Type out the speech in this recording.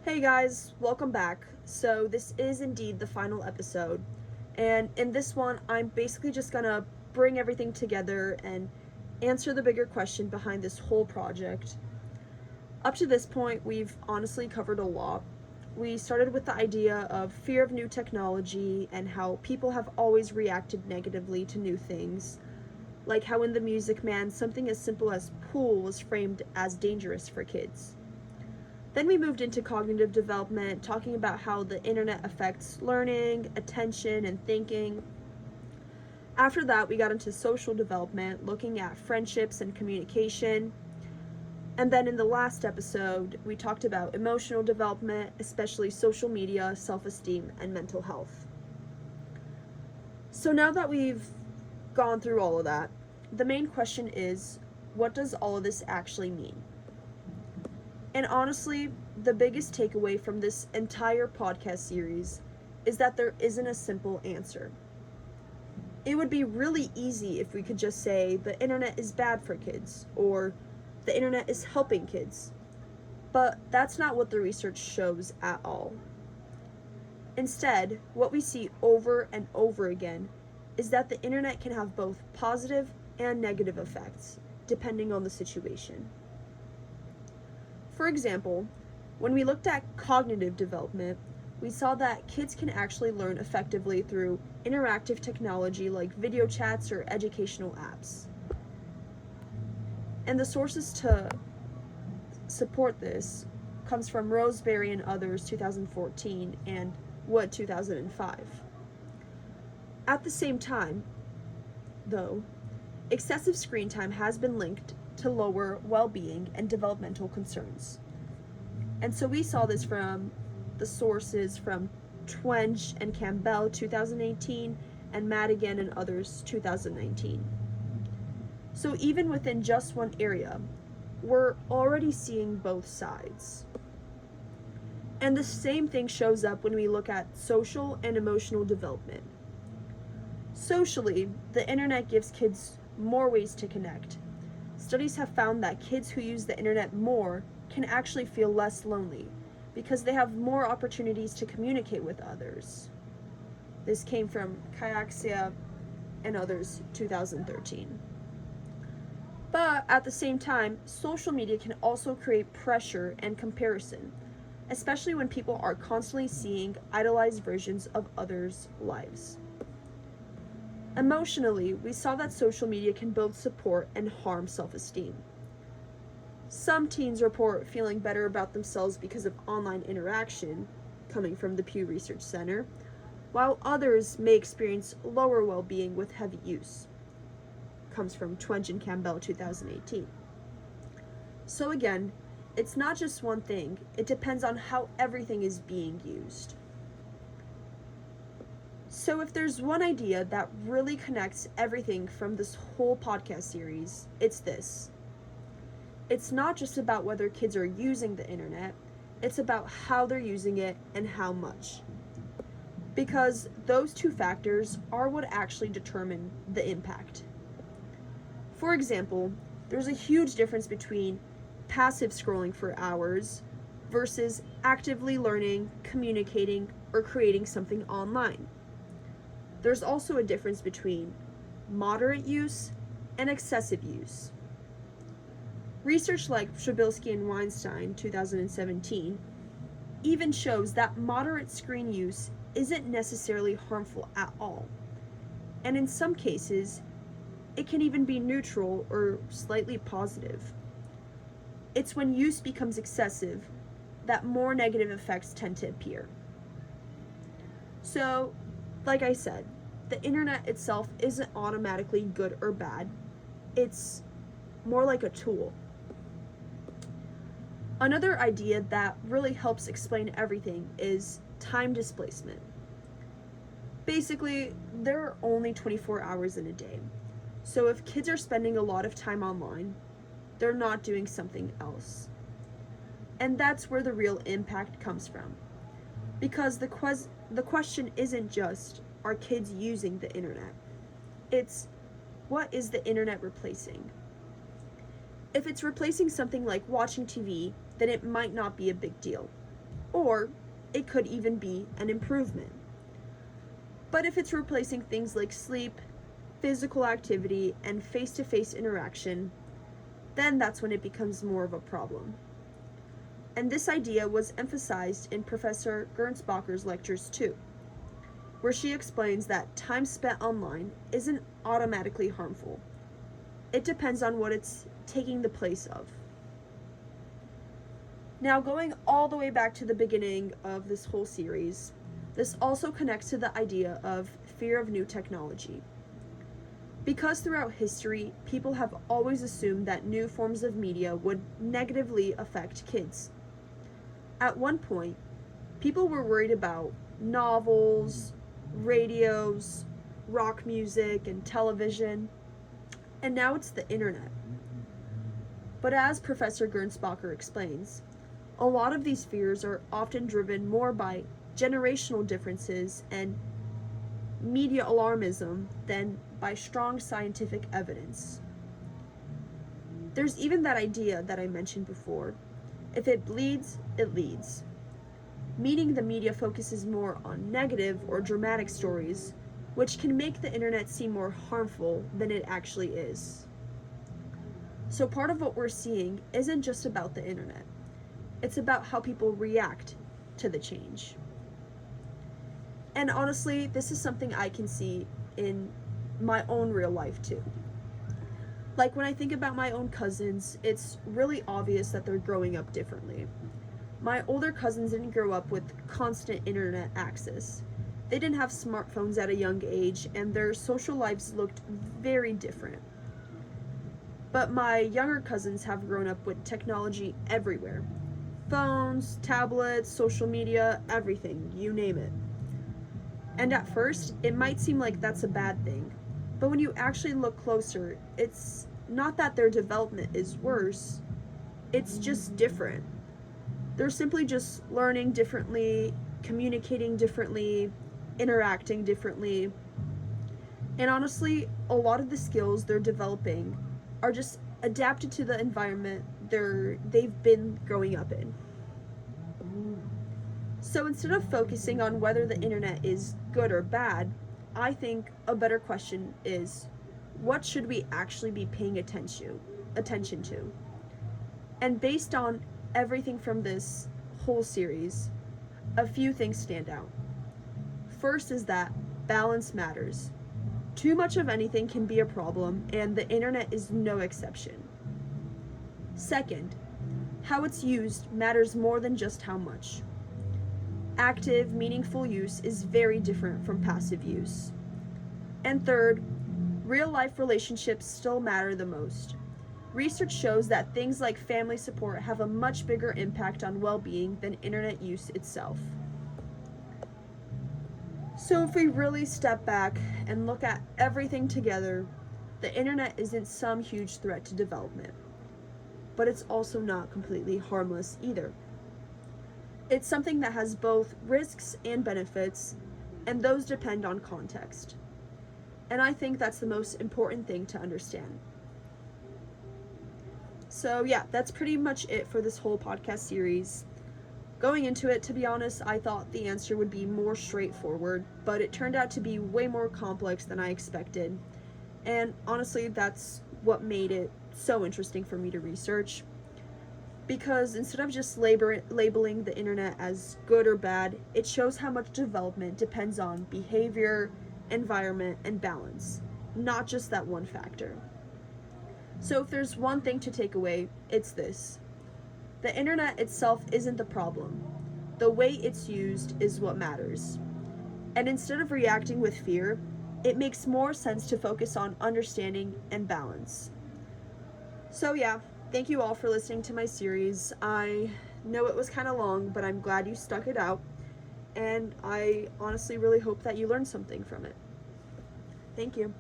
Hey guys, welcome back. So, this is indeed the final episode, and in this one, I'm basically just gonna bring everything together and answer the bigger question behind this whole project. Up to this point, we've honestly covered a lot. We started with the idea of fear of new technology and how people have always reacted negatively to new things, like how in The Music Man, something as simple as pool was framed as dangerous for kids. Then we moved into cognitive development, talking about how the internet affects learning, attention, and thinking. After that, we got into social development, looking at friendships and communication. And then in the last episode, we talked about emotional development, especially social media, self esteem, and mental health. So now that we've gone through all of that, the main question is, what does all of this actually mean? And honestly, the biggest takeaway from this entire podcast series is that there isn't a simple answer. It would be really easy if we could just say the internet is bad for kids or the internet is helping kids. But that's not what the research shows at all. Instead, what we see over and over again is that the internet can have both positive and negative effects, depending on the situation. For example, when we looked at cognitive development, we saw that kids can actually learn effectively through interactive technology like video chats or educational apps. And the sources to support this comes from Roseberry and others 2014 and Wood 2005. At the same time, though, excessive screen time has been linked to lower well-being and developmental concerns. And so we saw this from the sources from Twenge and Campbell 2018 and Madigan and others 2019. So even within just one area, we're already seeing both sides. And the same thing shows up when we look at social and emotional development. Socially, the internet gives kids more ways to connect. Studies have found that kids who use the internet more can actually feel less lonely because they have more opportunities to communicate with others. This came from Kyaxia and others 2013. But at the same time, social media can also create pressure and comparison, especially when people are constantly seeing idolized versions of others' lives. Emotionally, we saw that social media can both support and harm self-esteem. Some teens report feeling better about themselves because of online interaction, coming from the Pew Research Center, while others may experience lower well-being with heavy use, comes from Twenge and Campbell 2018. So again, it's not just one thing, it depends on how everything is being used. So if there's one idea that really connects everything from this whole podcast series, it's this. It's not just about whether kids are using the internet, it's about how they're using it and how much. Because those two factors are what actually determine the impact. For example, there's a huge difference between passive scrolling for hours versus actively learning, communicating, or creating something online. There's also a difference between moderate use and excessive use. Research like Przybylski and Weinstein 2017 even shows that moderate screen use isn't necessarily harmful at all. And in some cases, it can even be neutral or slightly positive. It's when use becomes excessive that more negative effects tend to appear. So, like I said, the internet itself isn't automatically good or bad. It's more like a tool. Another idea that really helps explain everything is time displacement. Basically, there are only 24 hours in a day. So if kids are spending a lot of time online, they're not doing something else. And that's where the real impact comes from. Because the question isn't just, are kids using the internet? It's, what is the internet replacing? If it's replacing something like watching TV, then it might not be a big deal. or it could even be an improvement. But if it's replacing things like sleep, physical activity, and face-to-face interaction, then that's when it becomes more of a problem. And this idea was emphasized in Professor Gernsbacher's lectures too, where she explains that time spent online isn't automatically harmful. It depends on what it's taking the place of. Now, going all the way back to the beginning of this whole series, this also connects to the idea of fear of new technology. Because throughout history, people have always assumed that new forms of media would negatively affect kids. At one point, people were worried about novels, radios, rock music, and television, and now it's the internet. But as Professor Gernsbacher explains, a lot of these fears are often driven more by generational differences and media alarmism than by strong scientific evidence. There's even that idea that I mentioned before: if it bleeds, it leads. Meaning the media focuses more on negative or dramatic stories, which can make the internet seem more harmful than it actually is. So part of what we're seeing isn't just about the internet. It's about how people react to the change. And honestly, this is something I can see in my own real life too. Like when I think about my own cousins, it's really obvious that they're growing up differently. My older cousins didn't grow up with constant internet access. They didn't have smartphones at a young age, and their social lives looked very different. But my younger cousins have grown up with technology everywhere. Phones, tablets, social media, everything, you name it. And at first, it might seem like that's a bad thing. But when you actually look closer, it's not that their development is worse, it's just different. They're simply just learning differently, communicating differently, interacting differently. And honestly, a lot of the skills they're developing are just adapted to the environment they've been growing up in. So instead of focusing on whether the internet is good or bad, I think a better question is, what should we actually be paying attention to? And based on everything from this whole series, a few things stand out. First is that balance matters. Too much of anything can be a problem, and the internet is no exception. Second, how it's used matters more than just how much. Active, meaningful use is very different from passive use. And third, real-life relationships still matter the most. Research shows that things like family support have a much bigger impact on well-being than internet use itself. So if we really step back and look at everything together, the internet isn't some huge threat to development, but it's also not completely harmless either. It's something that has both risks and benefits, and those depend on context. And I think that's the most important thing to understand. So yeah, that's pretty much it for this whole podcast series. Going into it, to be honest, I thought the answer would be more straightforward, but it turned out to be way more complex than I expected. And honestly, that's what made it so interesting for me to research. Because instead of just labeling the internet as good or bad, it shows how much development depends on behavior, environment, and balance, not just that one factor. So if there's one thing to take away, it's this: the internet itself isn't the problem. The way it's used is what matters. And instead of reacting with fear, it makes more sense to focus on understanding and balance. So yeah, thank you all for listening to my series. I know it was kind of long, but I'm glad you stuck it out. And I honestly really hope that you learned something from it. Thank you.